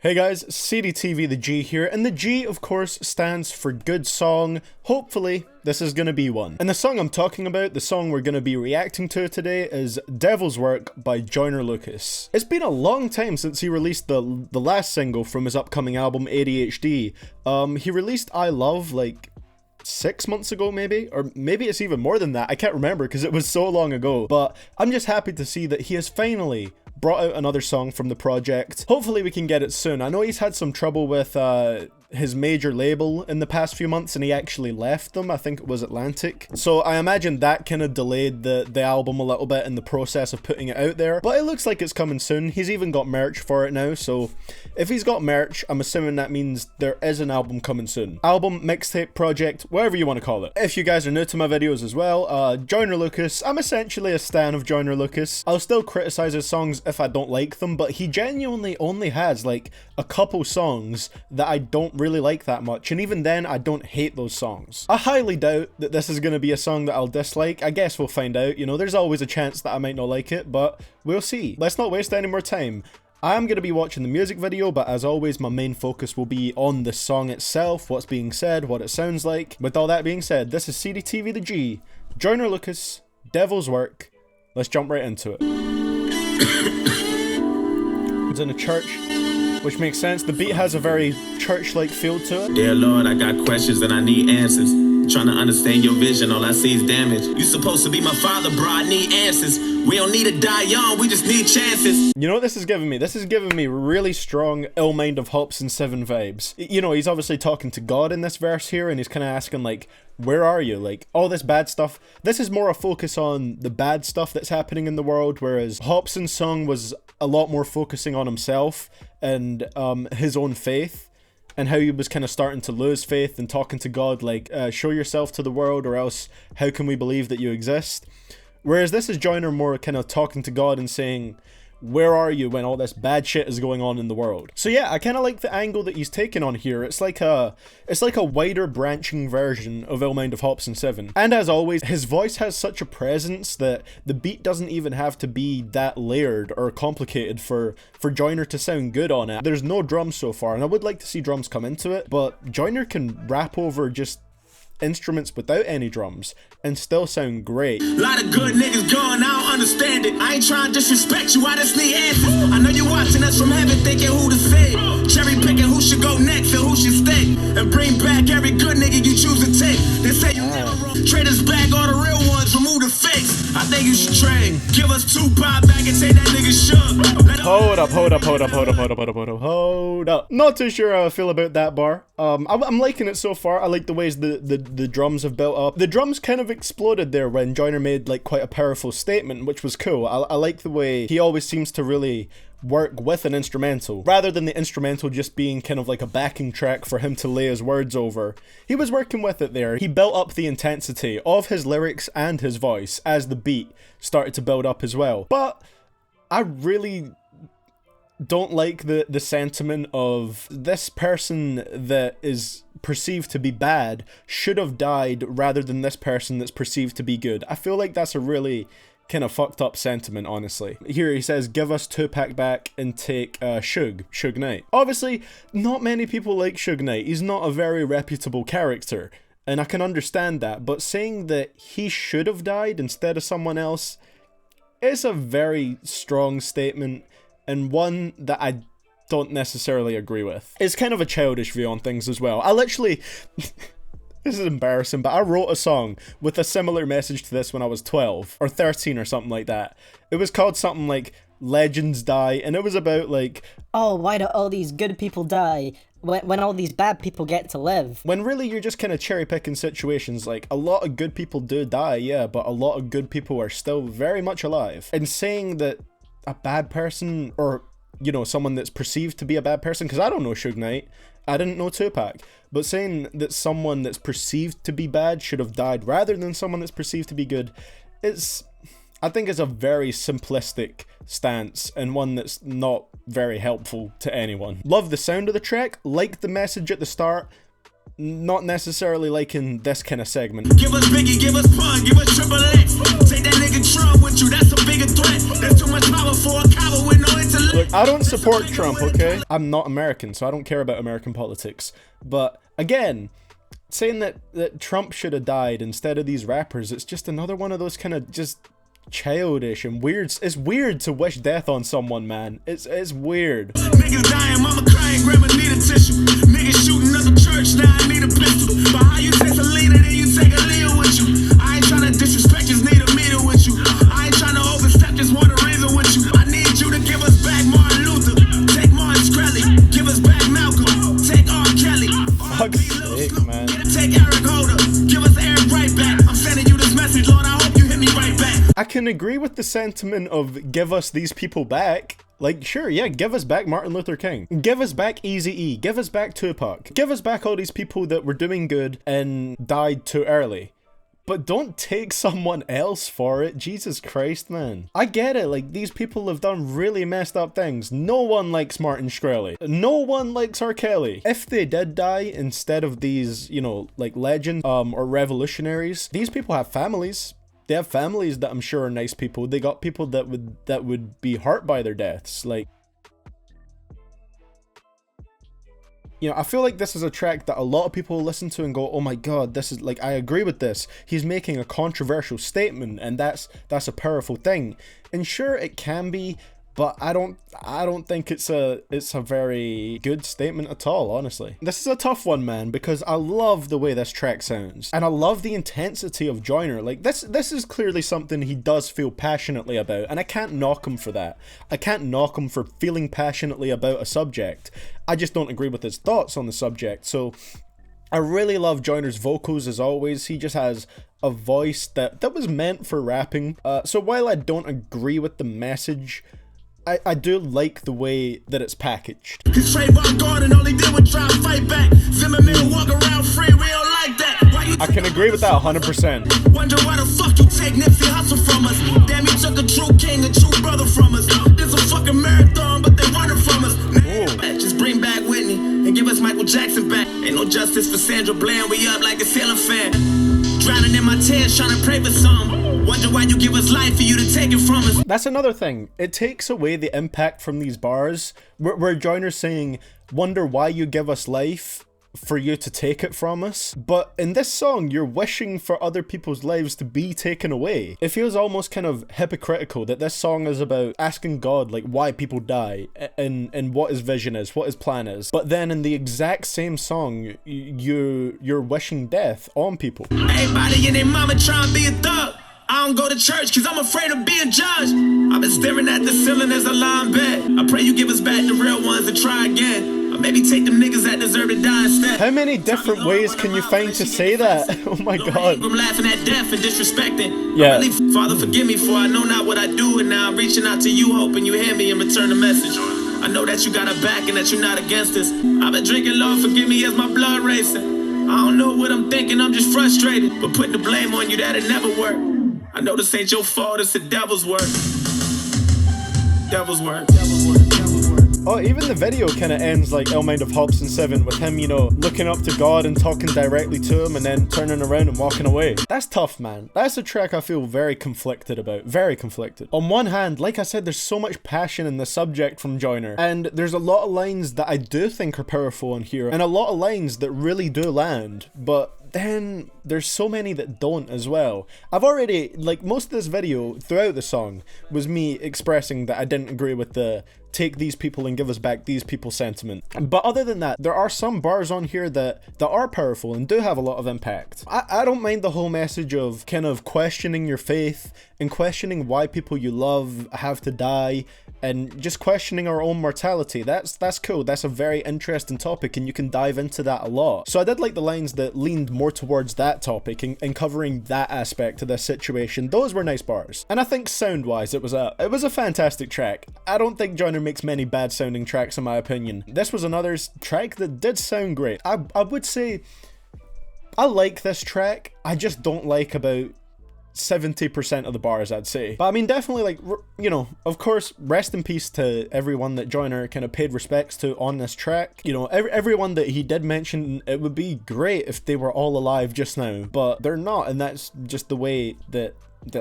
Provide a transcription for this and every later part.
Hey guys, CDTVThaG here, and the G of course stands for good song. Hopefully this is gonna be one. And the song I'm talking about, the song we're gonna be reacting to today, is Devil's Work by Joyner Lucas. It's been a long time since he released the last single from his upcoming album ADHD. He released I Love like 6 months ago maybe, or maybe it's even more than that. I can't remember because it was so long ago, but I'm just happy to see that he has finally brought out another song from the project. Hopefully we can get it soon. I know he's had some trouble with his major label in the past few months, and he actually left them. I think it was Atlantic. So I imagine that kind of delayed the album a little bit in the process of putting it out there. But it looks like it's coming soon. He's even got merch for it now. So if he's got merch, I'm assuming that means there is an album coming soon. Album, mixtape, project, whatever you want to call it. If you guys are new to my videos as well, Joyner Lucas, I'm essentially a stan of Joyner Lucas. I'll still criticize his songs if I don't like them, but he genuinely only has like a couple songs that I don't really like that much, and even then I don't hate those songs. I highly doubt that this is going to be a song that I'll dislike. I guess we'll find out. You know, there's always a chance that I might not like it, but we'll see. Let's not waste any more time. I am going to be watching the music video, but as always my main focus will be on the song itself, what's being said, what it sounds like. With all that being said, this is CDTVThaG, Joyner Lucas, Devil's Work. Let's jump right into it. It's in a church, which makes sense. The beat has a very church-like feel to it. Dear Lord, I got questions and I need answers. Trying to understand your vision, all I see is damage. You supposed to be my father, bro, I need answers. We don't need to die young, we just need chances. You know what this is giving me? This is giving me really strong Ill Mind of Hops and Seven vibes. You know, he's obviously talking to God in this verse here, and he's kind of asking like, where are you? Like, all this bad stuff. This is more a focus on the bad stuff that's happening in the world, whereas Hopson's song was a lot more focusing on himself and his own faith, and how he was kind of starting to lose faith and talking to God like, show yourself to the world, or else how can we believe that you exist? Whereas this is Joyner more kind of talking to God and saying, where are you when all this bad shit is going on in the world? So yeah, I kind of like the angle that he's taken on here. It's like a wider branching version of Ill Mind of Hops and Seven. And as always, his voice has such a presence that the beat doesn't even have to be that layered or complicated for Joyner to sound good on it. There's no drums so far, and I would like to see drums come into it, but Joyner can rap over just instruments without any drums and still sound great. Lot of good niggas going, I don't understand it. I ain't trying to disrespect you, I just need answers. I know you're watching us from heaven thinking who to say. Cherry picking who should go next and who should stay. And bring back every good nigga you choose to take. They say you never wrong. Trade us back all the real ones, remove the fakes. I think you should trade. Give us 2 pop back and take that nigga shook. Hold up. Not too sure how I feel about that bar. I'm liking it so far. I like the ways the drums have built up. The drums kind of exploded there when Joyner made like quite a powerful statement, which was cool. I like the way he always seems to really work with an instrumental, rather than the instrumental just being kind of like a backing track for him to lay his words over. He was working with it there. He built up the intensity of his lyrics and his voice as the beat started to build up as well. But I really don't like the sentiment of this person that is perceived to be bad should have died rather than this person that's perceived to be good. I feel like that's a really kind of fucked up sentiment, honestly. Here he says, give us Tupac back and take Suge Knight. Obviously, not many people like Suge Knight. He's not a very reputable character, and I can understand that, but saying that he should have died instead of someone else is a very strong statement, and one that I don't necessarily agree with. It's kind of a childish view on things as well. I literally... This is embarrassing, but I wrote a song with a similar message to this when I was 12 or 13 or something like that. It was called something like Legends Die, and it was about like, oh, why do all these good people die when all these bad people get to live? When really you're just kind of cherry picking situations. Like, a lot of good people do die, yeah, but a lot of good people are still very much alive. And saying that a bad person, or, you know, someone that's perceived to be a bad person, because I don't know Suge Knight, I didn't know Tupac, but saying that someone that's perceived to be bad should have died rather than someone that's perceived to be good, I think it's a very simplistic stance, and one that's not very helpful to anyone. Love the sound of the track, like the message at the start, not necessarily liking this kind of segment. Give us Biggie, give us Pun, give us Triple X. Take that nigga Trump with you, that's a bigger threat. There's too much power for a coward with no intellect. Look, I don't support Trump, okay? I'm not American, so I don't care about American politics. But again, saying that Trump should have died instead of these rappers, it's just another one of those kind of just childish and weird. It's weird to wish death on someone, man. It's weird. Niggas dying, mama crying, grandma need a tissue. Niggas shooting up the church, now I need a pistol. But how you take a leader, then you take a Leo with you. I ain't trying to disrespect, just need a meter with you. I ain't trying to overstep, just want a reason with you. I need you to give us back Martin Luther. Take Martin Shkreli, give us back Malcolm. Take R. Kelly. Fuck's sake, man. Take Eric Holder, give us Eric right back. I'm sending you this message, Lord, I hope you hit me right back. I can agree with the sentiment of give us these people back. Like, sure, yeah, give us back Martin Luther King. Give us back Eazy-E. Give us back Tupac. Give us back all these people that were doing good and died too early. But don't take someone else for it. Jesus Christ, man. I get it, like, these people have done really messed up things. No one likes Martin Shkreli. No one likes R. Kelly. If they did die instead of these, you know, like legends or revolutionaries, these people have families. They have families that I'm sure are nice people. They got people that would be hurt by their deaths. Like, you know, I feel like this is a track that a lot of people listen to and go, oh my god, this is like, I agree with this. He's making a controversial statement, and that's a powerful thing. And sure, it can be, but I don't think it's a very good statement at all, honestly. This is a tough one, man, because I love the way this track sounds, and I love the intensity of Joyner. Like, this is clearly something he does feel passionately about, and I can't knock him for that. I can't knock him for feeling passionately about a subject. I just don't agree with his thoughts on the subject. So I really love Joyner's vocals, as always. He just has a voice that was meant for rapping. So while I don't agree with the message, I do like the way that it's packaged. His Trayvon Garden only did was try to fight back. Zimmerman walk around free, we don't like that. I can agree with that 100%. Wonder why the fuck you take Nipsey Hussle from us. Damn, you took a true king, a true brother from us. This a fucking marathon, but they running from us. Just bring back Whitney and give us Michael Jackson back. Ain't no justice for Sandra Bland, we up like a ceiling fan. Drowning in my tears, trying to pray for some. Wonder why you give us life for you to take it from us. That's another thing. It takes away the impact from these bars where Joyner's saying, wonder why you give us life for you to take it from us. But in this song, you're wishing for other people's lives to be taken away. It feels almost kind of hypocritical that this song is about asking God, like, why people die and what his vision is, what his plan is. But then in the exact same song, you're wishing death on people. Everybody and their mama trying to be a thug. I don't go to church cause I'm afraid of being judged. I've been staring at the ceiling as I lie in bed. I pray you give us back the real ones and try again. Or maybe take them niggas that deserve to die instead. How many different ways can you find to say that? Oh my god. I'm laughing at death and disrespecting. Yeah. Father, forgive me for I know not what I do, and now I'm reaching out to you hoping you hear me and return the message. I know that you got a back and that you're not against us. I've been drinking, Lord, forgive me as my blood racing. I don't know what I'm thinking, I'm just frustrated. But putting the blame on you, that'll never work. I know this ain't your fault, it's the devil's work. Devil's work. Devil's work. Devil's work. Oh, even the video kind of ends like El Mind of Hobson 7 with him, you know, looking up to God and talking directly to him and then turning around and walking away. That's tough, man. That's a track I feel very conflicted about. Very conflicted. On one hand, like I said, there's so much passion in the subject from Joyner, and there's a lot of lines that I do think are powerful on here, and a lot of lines that really do land, but then there's so many that don't as well. I've already, like, most of this video throughout the song was me expressing that I didn't agree with the take these people and give us back these people sentiment. But other than that, there are some bars on here that are powerful and do have a lot of impact. I don't mind the whole message of kind of questioning your faith and questioning why people you love have to die and just questioning our own mortality. That's cool. That's a very interesting topic and you can dive into that a lot. So I did like the lines that leaned more towards that topic and covering that aspect of this situation. Those were nice bars. And I think sound wise it was a fantastic track. I don't think Joyner makes many bad sounding tracks in my opinion. This was another track that did sound great. I would say I like this track. I just don't like about 70% of the bars, I'd say. But I mean, definitely, like, you know, of course, rest in peace to everyone that Joyner kind of paid respects to on this track. You know, everyone that he did mention, it would be great if they were all alive just now, but they're not, and that's just the way that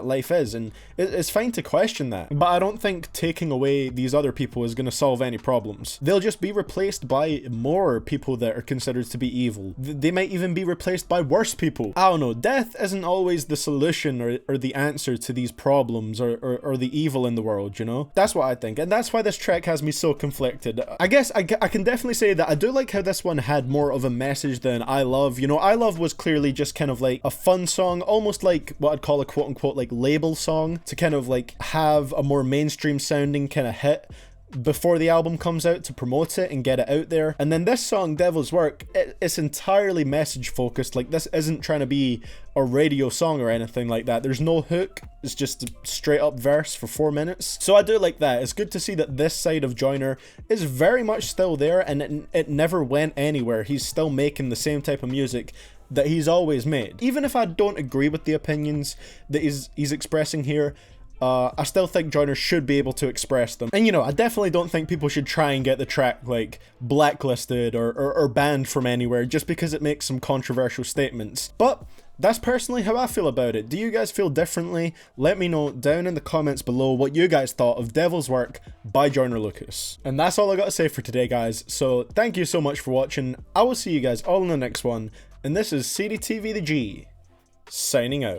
life is, and it's fine to question that. But I don't think taking away these other people is going to solve any problems. They'll just be replaced by more people that are considered to be evil. They might even be replaced by worse people. I don't know, death isn't always the solution or the answer to these problems or the evil in the world, you know? That's what I think, and that's why this track has me so conflicted. I guess I can definitely say that I do like how this one had more of a message than I Love. You know, I Love was clearly just kind of like a fun song, almost like what I'd call a quote-unquote like label song, to kind of like have a more mainstream sounding kind of hit before the album comes out to promote it and get it out there. And then this song, Devil's Work, it's entirely message focused. Like, this isn't trying to be a radio song or anything like that. There's no hook, it's just a straight up verse for 4 minutes. So I do like that. It's good to see that this side of Joyner is very much still there, and it never went anywhere. He's still making the same type of music that he's always made. Even if I don't agree with the opinions that he's expressing here, I still think Joyner should be able to express them. And you know, I definitely don't think people should try and get the track like blacklisted or banned from anywhere just because it makes some controversial statements. But that's personally how I feel about it. Do you guys feel differently? Let me know down in the comments below what you guys thought of Devil's Work by Joyner Lucas. And that's all I got to say for today, guys. So thank you so much for watching. I will see you guys all in the next one. And this is CDTVThaG, signing out.